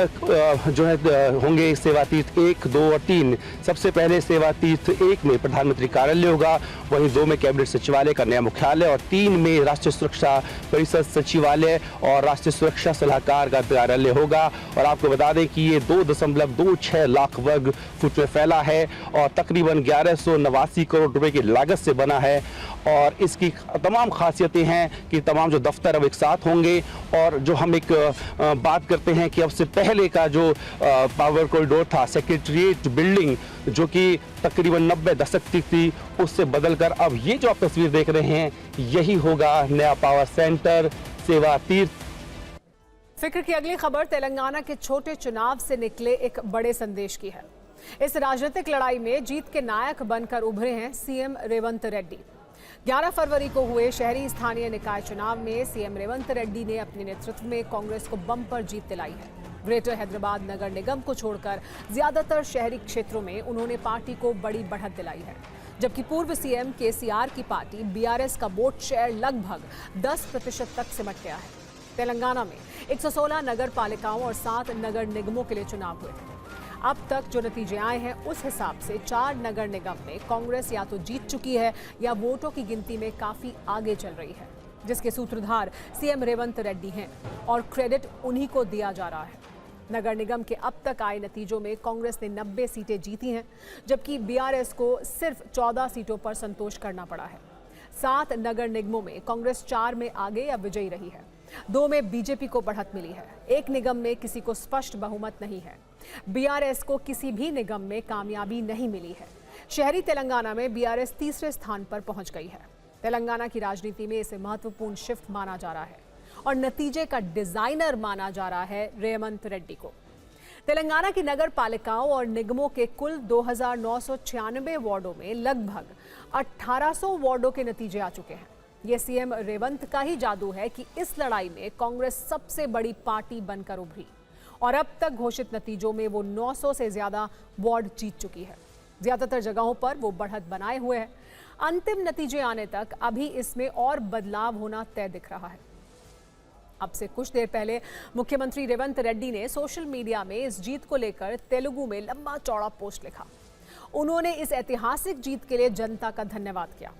जो है होंगे सेवा तीर्थ 1, 2 और 3। सबसे पहले सेवा तीर्थ 1 में प्रधानमंत्री कार्यालय होगा, वहीं 2 में कैबिनेट सचिवालय का नया मुख्यालय और 3 में राष्ट्रीय सुरक्षा परिषद सचिवालय और राष्ट्रीय सुरक्षा सलाहकार का कार्यालय होगा। और आपको बता दें कि ये 2.26 लाख वर्ग फुट में फैला है और तकरीबन 1189 करोड़ रुपए की लागत से बना है। और इसकी तमाम खासियतें हैं कि तमाम जो दफ्तर अब एक साथ होंगे। और जो हम एक बात करते हैं कि अब से पहले का जो पावर कॉरिडोर था, सेक्रेटरीट बिल्डिंग जो कि तकरीबन 90 दशक की थी, उससे बदलकर अब ये जो आप तस्वीर देख रहे हैं, यही होगा नया पावर सेंटर सेवा तीर्थ। फिक्र की अगली खबर तेलंगाना के छोटे चुनाव से निकले एक बड़े संदेश की है। इस राजनीतिक लड़ाई में जीत के नायक बनकर उभरे हैं सीएम रेवंत रेड्डी। 11 फरवरी को हुए शहरी स्थानीय निकाय चुनाव में सीएम रेवंत रेड्डी ने अपने नेतृत्व में कांग्रेस को बम्पर जीत दिलाई है। ग्रेटर हैदराबाद नगर निगम को छोड़कर ज्यादातर शहरी क्षेत्रों में उन्होंने पार्टी को बड़ी बढ़त दिलाई है, जबकि पूर्व सीएम केसीआर की पार्टी बीआरएस का वोट शेयर लगभग 10% तक सिमट गया है। तेलंगाना में 116 नगर पालिकाओं और 7 नगर निगमों के लिए चुनाव हुए थे। अब तक जो नतीजे आए हैं उस हिसाब से 4 नगर निगम में कांग्रेस या तो जीत चुकी है या वोटों की गिनती में काफी आगे चल रही है, जिसके सूत्रधार सीएम रेवंत रेड्डी हैं और क्रेडिट उन्हीं को दिया जा रहा है। नगर निगम के अब तक आए नतीजों में कांग्रेस ने 90 सीटें जीती हैं, जबकि बीआरएस को सिर्फ 14 सीटों पर संतोष करना पड़ा है। 7 नगर निगमों में कांग्रेस 4 में आगे या विजयी रही है, 2 में बीजेपी को बढ़त मिली है, 1 निगम में किसी को स्पष्ट बहुमत नहीं है। बीआरएस को किसी भी निगम में कामयाबी नहीं मिली है। शहरी तेलंगाना में बीआरएस तीसरे स्थान पर पहुंच गई है। तेलंगाना की राजनीति में इसे महत्वपूर्ण शिफ्ट माना जा रहा है और नतीजे का डिजाइनर माना जा रहा है रेवंत रेड्डी को। तेलंगाना की नगर पालिकाओं और निगमों के कुल 2996 वार्डों में लगभग 1800 वार्डों के नतीजे आ चुके हैं। ये सीएम रेवंत का ही जादू है कि इस लड़ाई में कांग्रेस सबसे बड़ी पार्टी बनकर उभरी और अब तक घोषित नतीजों में वो 900 से ज्यादा वार्ड जीत चुकी है। ज्यादातर जगहों पर वो बढ़त बनाए हुए है। अंतिम नतीजे आने तक अभी इसमें और बदलाव होना तय दिख रहा है। अब से कुछ देर पहले मुख्यमंत्री रेवंत रेड्डी ने सोशल मीडिया में इस जीत को लेकर तेलुगु में लंबा चौड़ा पोस्ट लिखा। उन्होंने इस ऐतिहासिक जीत के लिए जनता का धन्यवाद किया।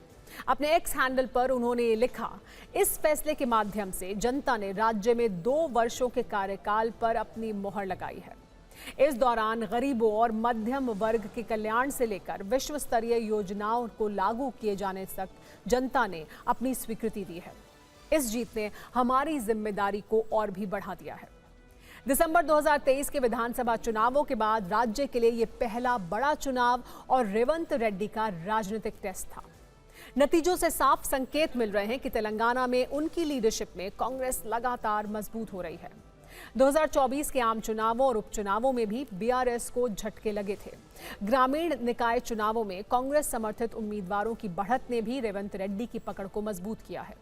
अपने एक्स हैंडल पर उन्होंने ये लिखा, इस फैसले के माध्यम से जनता ने राज्य में 2 वर्षों के कार्यकाल पर अपनी मोहर लगाई है। इस दौरान गरीबों और मध्यम वर्ग के कल्याण से लेकर विश्व स्तरीय योजनाओं को लागू किए जाने तक जनता ने अपनी स्वीकृति दी है। इस जीत ने हमारी जिम्मेदारी को और भी बढ़ा दिया है। दिसंबर 2023 के विधानसभा चुनावों के बाद राज्य के लिए ये पहला बड़ा चुनाव और रेवंत रेड्डी का राजनीतिक टेस्ट था। नतीजों से साफ संकेत मिल रहे हैं कि तेलंगाना में उनकी लीडरशिप में कांग्रेस लगातार मजबूत हो रही है। 2024 के आम चुनावों और उपचुनावों में भी बीआरएस को झटके लगे थे। ग्रामीण निकाय चुनावों में कांग्रेस समर्थित उम्मीदवारों की बढ़त ने भी रेवंत रेड्डी की पकड़ को मजबूत किया है।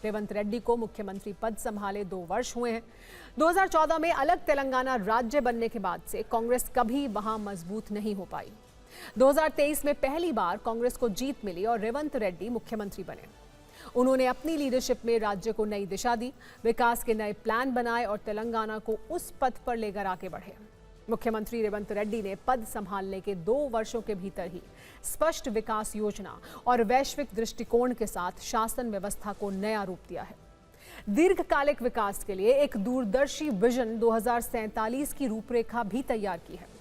रेवंत रेड्डी को मुख्यमंत्री पद संभाले 2 वर्ष हुए हैं। 2014 में अलग तेलंगाना राज्य बनने के बाद से कांग्रेस कभी वहां मजबूत नहीं हो पाई। 2023 में पहली बार कांग्रेस को जीत मिली और रेवंत रेड्डी मुख्यमंत्री बने। उन्होंने अपनी लीडरशिप में राज्य को नई दिशा दी, विकास के नए प्लान बनाए और तेलंगाना को उस पथ पर लेकर आगे बढ़े। मुख्यमंत्री रेवंत रेड्डी ने पद संभालने के 2 वर्षों के भीतर ही स्पष्ट विकास योजना और वैश्विक दृष्टिकोण के साथ शासन व्यवस्था को नया रूप दिया है। दीर्घकालिक विकास के लिए एक दूरदर्शी विजन 2047 की रूपरेखा भी तैयार की है।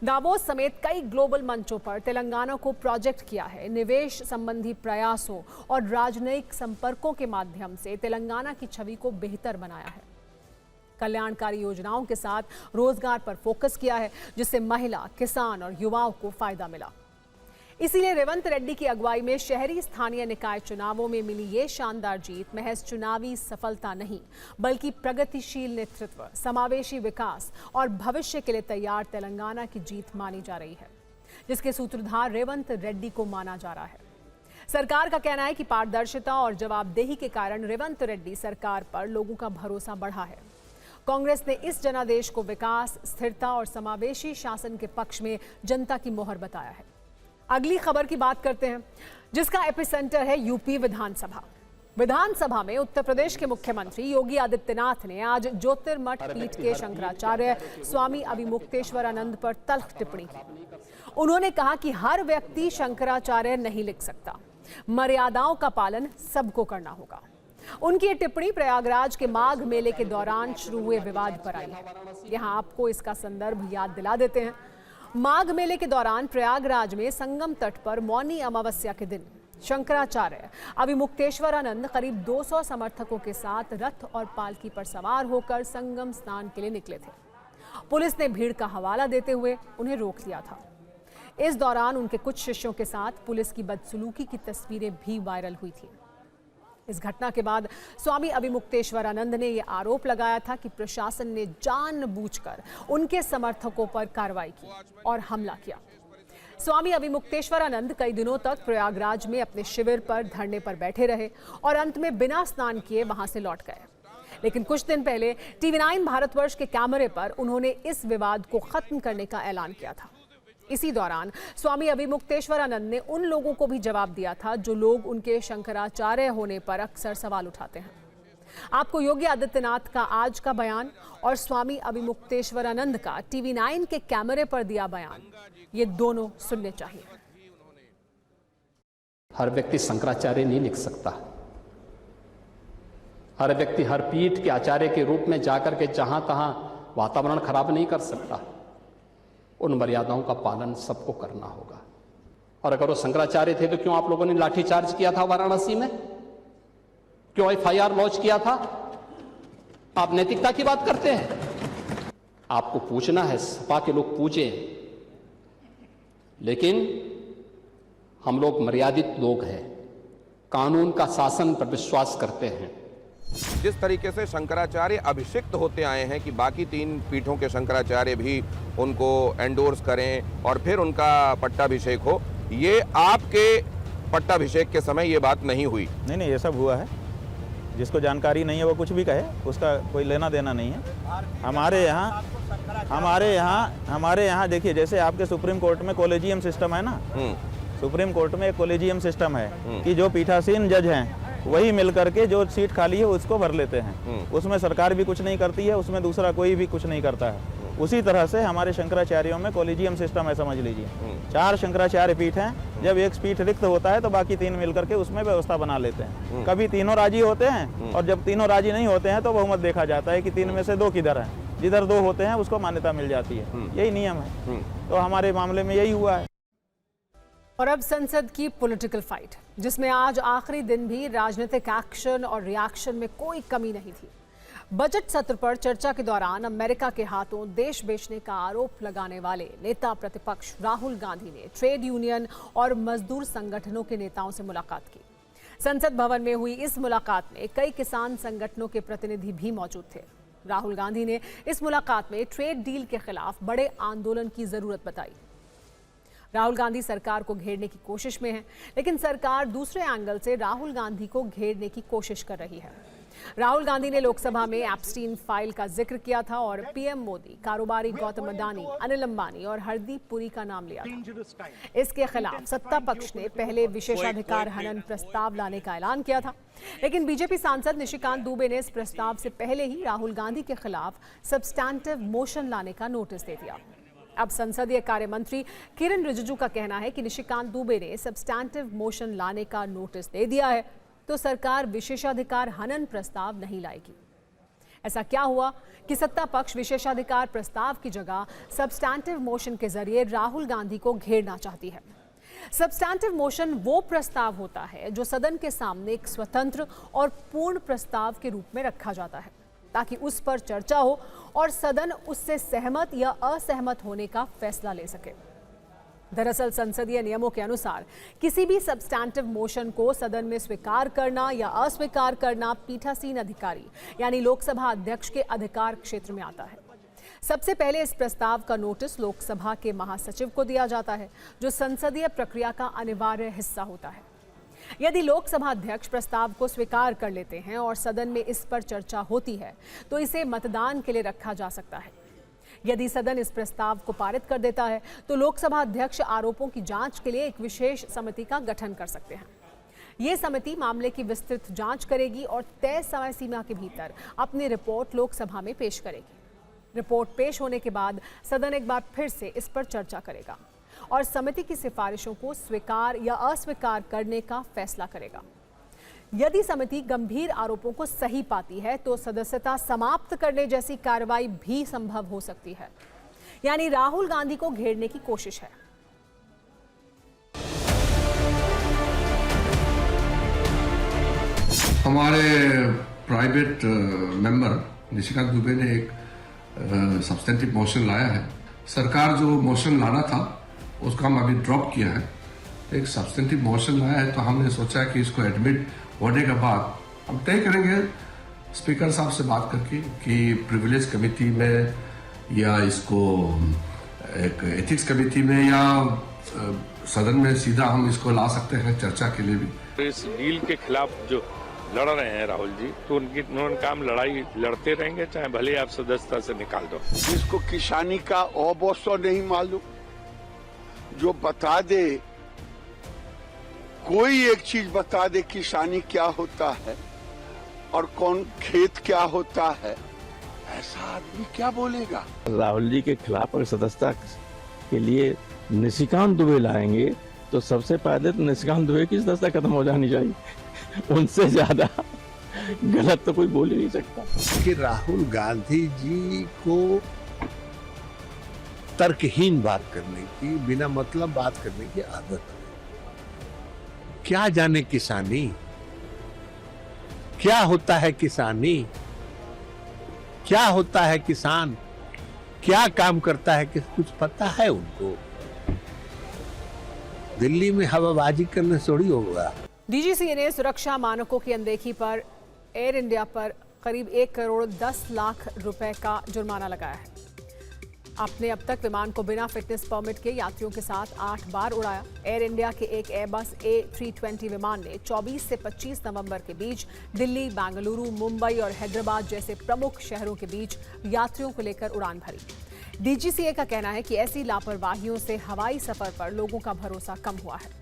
दावोस समेत कई ग्लोबल मंचों पर तेलंगाना को प्रोजेक्ट किया है। निवेश संबंधी प्रयासों और राजनयिक संपर्कों के माध्यम से तेलंगाना की छवि को बेहतर बनाया है। कल्याणकारी योजनाओं के साथ रोजगार पर फोकस किया है, जिससे महिला, किसान और युवाओं को फायदा मिला। इसीलिए रेवंत रेड्डी की अगुवाई में शहरी स्थानीय निकाय चुनावों में मिली ये शानदार जीत महज चुनावी सफलता नहीं, बल्कि प्रगतिशील नेतृत्व, समावेशी विकास और भविष्य के लिए तैयार तेलंगाना की जीत मानी जा रही है, जिसके सूत्रधार रेवंत रेड्डी को माना जा रहा है। सरकार का कहना है कि पारदर्शिता और जवाबदेही के कारण रेवंत रेड्डी सरकार पर लोगों का भरोसा बढ़ा है। कांग्रेस ने इस जनादेश को विकास, स्थिरता और समावेशी शासन के पक्ष में जनता की मोहर बताया है। अगली खबर की बात करते हैं, जिसका एपिसेंटर है यूपी विधानसभा। विधानसभा में उत्तर प्रदेश के मुख्यमंत्री योगी आदित्यनाथ ने आज ज्योतिर्मठ पीठ के शंकराचार्य स्वामी अभिमुक्तेश्वरानंद पर तल्ख टिप्पणी की। उन्होंने कहा कि हर व्यक्ति शंकराचार्य नहीं लिख सकता, मर्यादाओं का पालन सबको करना होगा। उनकी ये टिप्पणी प्रयागराज के माघ मेले के दौरान शुरू हुए विवाद पर आई है। यहाँ आपको इसका संदर्भ याद दिला देते हैं। माघ मेले के दौरान प्रयागराज में संगम तट पर मौनी अमावस्या के दिन शंकराचार्य अभिमुक्तेश्वरानंद करीब 200 समर्थकों के साथ रथ और पालकी पर सवार होकर संगम स्नान के लिए निकले थे। पुलिस ने भीड़ का हवाला देते हुए उन्हें रोक दिया था। इस दौरान उनके कुछ शिष्यों के साथ पुलिस की बदसलूकी की तस्वीरें भी वायरल हुई थी। इस घटना के बाद स्वामी अभिमुक्तेश्वरानंद ने यह आरोप लगाया था कि प्रशासन ने जानबूझकर उनके समर्थकों पर कार्रवाई की और हमला किया। स्वामी अभिमुक्तेश्वरानंद कई दिनों तक प्रयागराज में अपने शिविर पर धरने पर बैठे रहे और अंत में बिना स्नान किए वहां से लौट गए। लेकिन कुछ दिन पहले टीवी9 भारतवर्ष के कैमरे पर उन्होंने इस विवाद को खत्म करने का ऐलान किया था। इसी दौरान स्वामी अभिमुक्तेश्वरानंद ने उन लोगों को भी जवाब दिया था जो लोग उनके शंकराचार्य होने पर अक्सर सवाल उठाते हैं। आपको योगी आदित्यनाथ का आज का बयान और स्वामी अभिमुक्तेश्वरानंद का टीवी9 के कैमरे पर दिया बयान, ये दोनों सुनने चाहिए। हर व्यक्ति शंकराचार्य नहीं लिख सकता। हर व्यक्ति हर पीठ के आचार्य के रूप में जाकर के जहां तहां वातावरण खराब नहीं कर सकता। उन मर्यादाओं का पालन सबको करना होगा। और अगर वो शंकराचार्य थे तो क्यों आप लोगों ने लाठीचार्ज किया था वाराणसी में? क्यों एफआईआर लॉन्च किया था? आप नैतिकता की बात करते हैं। आपको पूछना है, सपा के लोग पूछे, लेकिन हम लोग मर्यादित लोग हैं, कानून का शासन पर विश्वास करते हैं। जिस तरीके से शंकराचार्य अभिषिक्त होते आए हैं कि बाकी 3 पीठों के शंकराचार्य भी उनको एंडोर्स करें और फिर उनका पट्टाभिषेक हो, ये आपके पट्टाभिषेक के समय ये बात नहीं हुई। नहीं, ये सब हुआ है। जिसको जानकारी नहीं है वो कुछ भी कहे, उसका कोई लेना देना नहीं है। हमारे यहाँ देखिए, जैसे आपके सुप्रीम कोर्ट में कॉलेजियम सिस्टम है ना, सुप्रीम कोर्ट में एक कॉलेजियम सिस्टम है कि जो पीठासीन जज हैं वही मिलकर के जो सीट खाली है उसको भर लेते हैं। उसमें सरकार भी कुछ नहीं करती है, उसमें दूसरा कोई भी कुछ नहीं करता है। उसी तरह से हमारे शंकराचार्यों में कॉलेजियम सिस्टम है, समझ लीजिए। 4 शंकराचार्य पीठ हैं। जब एक पीठ रिक्त होता है तो बाकी 3 मिलकर के उसमें व्यवस्था बना लेते हैं। कभी तीनों राजी होते हैं और जब तीनों राजी नहीं होते हैं तो बहुमत देखा जाता है कि 3 में से 2 किधर है। जिधर 2 होते हैं उसको मान्यता मिल जाती है। यही नियम है। तो हमारे मामले में यही हुआ है। और अब संसद की पॉलिटिकल फाइट, जिसमें आज आखिरी दिन भी राजनीतिक एक्शन और रिएक्शन में कोई कमी नहीं थी। बजट सत्र पर चर्चा के दौरान अमेरिका के हाथों देश बेचने का आरोप लगाने वाले नेता प्रतिपक्ष राहुल गांधी ने ट्रेड यूनियन और मजदूर संगठनों के नेताओं से मुलाकात की। संसद भवन में हुई इस मुलाकात में कई किसान संगठनों के प्रतिनिधि भी मौजूद थे। राहुल गांधी ने इस मुलाकात में ट्रेड डील के खिलाफ बड़े आंदोलन की जरूरत बताई। राहुल गांधी सरकार को घेरने की कोशिश में है, लेकिन सरकार दूसरे एंगल से राहुल गांधी को घेरने की कोशिश कर रही है। राहुल गांधी ने लोकसभा में एप्स्टीन फाइल का जिक्र किया था और पीएम मोदी, कारोबारी गौतम अडानी, अनिल अंबानी और हरदीप पुरी का नाम लिया था। इसके खिलाफ सत्ता पक्ष ने पहले विशेषाधिकार हनन प्रस्ताव लाने का ऐलान किया था, लेकिन बीजेपी सांसद निशिकांत दुबे ने इस प्रस्ताव से पहले ही राहुल गांधी के खिलाफ सब्सटैंटिव मोशन लाने का नोटिस दे दिया। अब संसदीय कार्य मंत्री किरण रिजिजू का कहना है कि निशिकांत दुबे ने सब्सटैंटिव मोशन लाने का नोटिस दे दिया है तो सरकार विशेषाधिकार हनन प्रस्ताव नहीं लाएगी। ऐसा क्या हुआ कि सत्ता पक्ष विशेषाधिकार प्रस्ताव की जगह सब्सटैंटिव मोशन के जरिए राहुल गांधी को घेरना चाहती है? सब्सटैंटिव मोशन वो प्रस्ताव होता है जो सदन के सामने एक स्वतंत्र और पूर्ण प्रस्ताव के रूप में रखा जाता है ताकि उस पर चर्चा हो और सदन उससे सहमत या असहमत होने का फैसला ले सके। दरअसल संसदीय नियमों के अनुसार किसी भी सब्सटैंटिव मोशन को सदन में स्वीकार करना या अस्वीकार करना पीठासीन अधिकारी यानी लोकसभा अध्यक्ष के अधिकार क्षेत्र में आता है। सबसे पहले इस प्रस्ताव का नोटिस लोकसभा के महासचिव को दिया जाता है, जो संसदीय प्रक्रिया का अनिवार्य हिस्सा होता है। यदि लोकसभा अध्यक्ष प्रस्ताव को स्वीकार कर लेते हैं और सदन में इस पर चर्चा होती है तो इसे मतदान के लिए रखा जा सकता है। यदि सदन इस प्रस्ताव को पारित कर देता है तो लोकसभा अध्यक्ष आरोपों की जांच के लिए एक विशेष समिति का गठन कर सकते हैं। ये समिति मामले की विस्तृत जांच करेगी और तय समय सीमा के भीतर अपनी रिपोर्ट लोकसभा में पेश करेगी। रिपोर्ट पेश होने के बाद सदन एक बार फिर से इस पर चर्चा करेगा और समिति की सिफारिशों को स्वीकार या अस्वीकार करने का फैसला करेगा। यदि समिति गंभीर आरोपों को सही पाती है तो सदस्यता समाप्त करने जैसी कार्रवाई भी संभव हो सकती है। यानी राहुल गांधी को घेरने की कोशिश है। हमारे प्राइवेट मेंबर निशिकांत दुबे ने एक सब्सटेंटिव मोशन लाया है। सरकार जो मोशन लाना था उसको हम अभी ड्रॉप किया है, एक सब्सटेंटिव मोशन लाया है, तो हमने सोचा कि इसको एडमिट होने के बाद हम तय करेंगे स्पीकर साहब से बात करके कि प्रिविलेज कमेटी में या इसको एक एथिक्स कमेटी में या सदन में सीधा हम इसको ला सकते हैं चर्चा के लिए भी। इस डील के खिलाफ जो लड़ रहे हैं राहुल जी, तो उन्होंने काम लड़ाई लड़ते रहेंगे, चाहे भले आप सदस्यता से निकाल दो। जिसको किसानी का औबोसो नहीं मालूम, जो बता दे, कोई एक चीज बता दे किसानी क्या होता है और कौन खेत क्या होता है, ऐसा आदमी क्या बोलेगा। राहुल जी के खिलाफ अगर सदस्यता के लिए निशिकांत दुबे लाएंगे तो सबसे पहले तो निशिकांत दुबे की सदस्यता खत्म हो जानी चाहिए। उनसे ज्यादा गलत तो कोई बोल ही नहीं सकता। कि राहुल गांधी जी को तर्कहीन बात करने की, बिना मतलब बात करने की आदत है। क्या जाने किसानी क्या होता है, किसानी क्या होता है, किसान क्या काम करता है, कि कुछ पता है उनको। दिल्ली में हवाबाजी करने से थोड़ी होगा। डीजीसीए ने सुरक्षा मानकों की अनदेखी पर एयर इंडिया पर करीब 1 करोड़ 10 लाख रुपए का जुर्माना लगाया है। आपने अब तक विमान को बिना फिटनेस परमिट के यात्रियों के साथ 8 बार उड़ाया। एयर इंडिया के एक एयरबस A320 विमान ने 24 से 25 नवंबर के बीच दिल्ली, बेंगलुरु, मुंबई और हैदराबाद जैसे प्रमुख शहरों के बीच यात्रियों को लेकर उड़ान भरी। डीजीसीए का कहना है कि ऐसी लापरवाहियों से हवाई सफर पर लोगों का भरोसा कम हुआ है।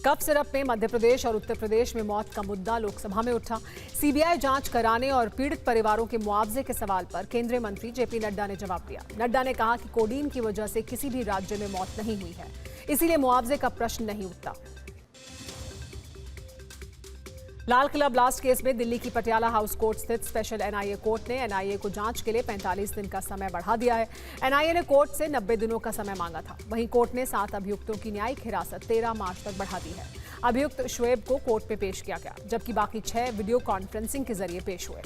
कफ सिरप में मध्य प्रदेश और उत्तर प्रदेश में मौत का मुद्दा लोकसभा में उठा। सीबीआई जांच कराने और पीड़ित परिवारों के मुआवजे के सवाल पर केंद्रीय मंत्री जेपी नड्डा ने जवाब दिया। नड्डा ने कहा कि कोडीन की वजह से किसी भी राज्य में मौत नहीं हुई है, इसीलिए मुआवजे का प्रश्न नहीं उठता। लाल किला ब्लास्ट केस में दिल्ली की पटियाला हाउस कोर्ट स्थित स्पेशल एनआईए कोर्ट ने एनआईए को जांच के लिए 45 दिन का समय बढ़ा दिया है। एनआईए ने कोर्ट से 90 दिनों का समय मांगा था। वहीं कोर्ट ने 7 अभियुक्तों की न्यायिक हिरासत 13 मार्च तक बढ़ा दी है। अभियुक्त शुएब को कोर्ट में पेश किया गया, जबकि बाकी 6 वीडियो कॉन्फ्रेंसिंग के जरिए पेश हुए।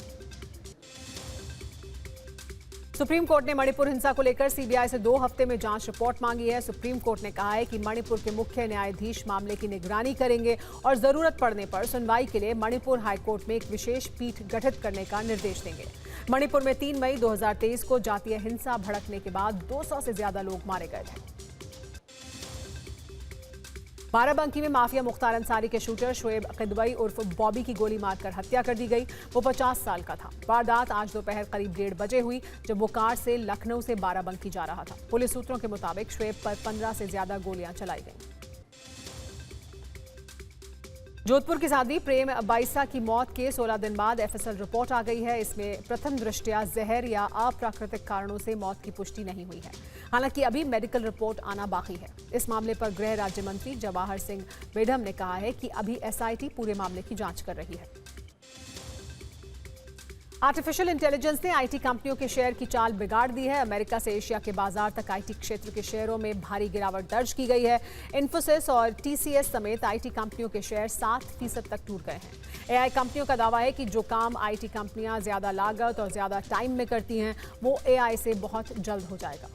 सुप्रीम कोर्ट ने मणिपुर हिंसा को लेकर सीबीआई से 2 हफ्ते में जांच रिपोर्ट मांगी है। सुप्रीम कोर्ट ने कहा है कि मणिपुर के मुख्य न्यायाधीश मामले की निगरानी करेंगे और जरूरत पड़ने पर सुनवाई के लिए मणिपुर हाईकोर्ट में एक विशेष पीठ गठित करने का निर्देश देंगे। मणिपुर में 3 मई 2023 को जातीय हिंसा भड़कने के बाद 200 से ज्यादा लोग मारे गए थे। बाराबंकी में माफिया मुख्तार अंसारी के शूटर शुएब किदवई उर्फ बॉबी की गोली मारकर हत्या कर दी गई। वो 50 साल का था। वारदात आज दोपहर करीब 1:30 बजे हुई, जब वो कार से लखनऊ से बाराबंकी जा रहा था। पुलिस सूत्रों के मुताबिक शुएब पर 15 से ज्यादा गोलियां चलाई गईं। जोधपुर की साध्वी प्रेम बाइसा की मौत के 16 दिन बाद एफएसएल रिपोर्ट आ गई है। इसमें प्रथम दृष्टया जहर या अप्राकृतिक कारणों से मौत की पुष्टि नहीं हुई है। हालांकि अभी मेडिकल रिपोर्ट आना बाकी है। इस मामले पर गृह राज्य मंत्री जवाहर सिंह बेढम ने कहा है कि अभी एसआईटी पूरे मामले की जांच कर रही है। आर्टिफिशियल इंटेलिजेंस ने आईटी कंपनियों के शेयर की चाल बिगाड़ दी है। अमेरिका से एशिया के बाजार तक आईटी क्षेत्र के शेयरों में भारी गिरावट दर्ज की गई है। इन्फोसिस और टीसीएस समेत आईटी कंपनियों के शेयर 7% तक टूट गए हैं। एआई कंपनियों का दावा है कि जो काम आईटी कंपनियां ज्यादा लागत और ज्यादा टाइम में करती हैं, वो एआई से बहुत जल्द हो जाएगा।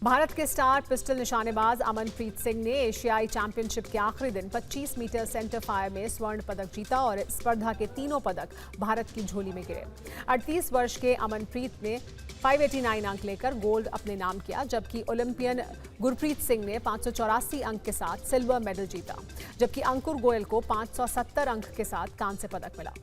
भारत के स्टार पिस्टल निशानेबाज अमनप्रीत सिंह ने एशियाई चैंपियनशिप के आखिरी दिन 25 मीटर सेंटर फायर में स्वर्ण पदक जीता और स्पर्धा के तीनों पदक भारत की झोली में गिरे। 38 वर्ष के अमनप्रीत ने 589 अंक लेकर गोल्ड अपने नाम किया, जबकि ओलंपियन गुरप्रीत सिंह ने 584 अंक के साथ सिल्वर मेडल जीता, जबकि अंकुर गोयल को 570 अंक के साथ कांस्य पदक मिला।